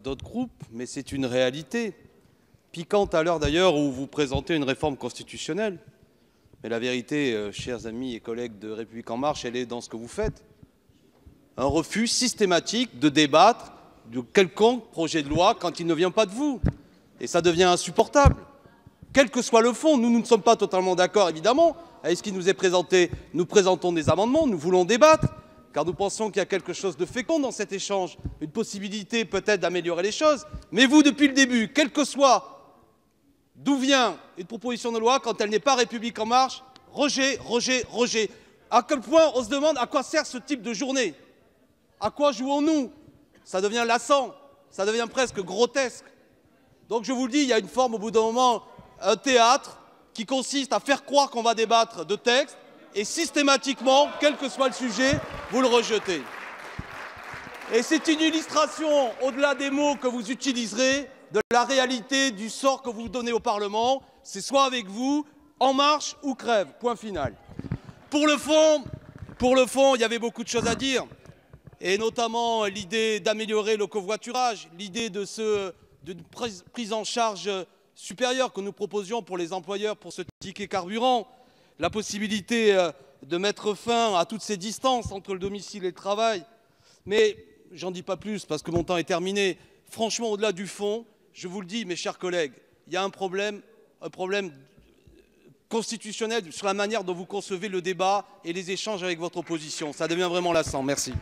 d'autres groupes, mais c'est une réalité. Piquante à l'heure d'ailleurs où vous présentez une réforme constitutionnelle. Mais la vérité, chers amis et collègues de République En Marche, elle est dans ce que vous faites. Un refus systématique de débattre de quelconque projet de loi quand il ne vient pas de vous. Et ça devient insupportable. Quel que soit le fond, nous ne sommes pas totalement d'accord, évidemment, avec ce qui nous est présenté. Nous présentons des amendements, nous voulons débattre, car nous pensons qu'il y a quelque chose de fécond dans cet échange, une possibilité peut-être d'améliorer les choses. Mais vous, depuis le début, quel que soit d'où vient une proposition de loi, quand elle n'est pas République En Marche, rejet, rejet, rejet. À quel point on se demande à quoi sert ce type de journée? À quoi jouons-nous? Ça devient lassant, ça devient presque grotesque. Donc je vous le dis, il y a une forme au bout d'un moment, un théâtre qui consiste à faire croire qu'on va débattre de textes et systématiquement, quel que soit le sujet, vous le rejetez. Et c'est une illustration, au-delà des mots que vous utiliserez, de la réalité du sort que vous donnez au Parlement. C'est soit avec vous, En Marche ou crève, point final. Pour le fond, il y avait beaucoup de choses à dire, et notamment l'idée d'améliorer le covoiturage, l'idée d'une prise en charge supérieure que nous proposions pour les employeurs pour ce ticket carburant, la possibilité de mettre fin à toutes ces distances entre le domicile et le travail. Mais j'en dis pas plus parce que mon temps est terminé. Franchement, au-delà du fond, je vous le dis, mes chers collègues, il y a un problème constitutionnel sur la manière dont vous concevez le débat et les échanges avec votre opposition. Ça devient vraiment lassant. Merci.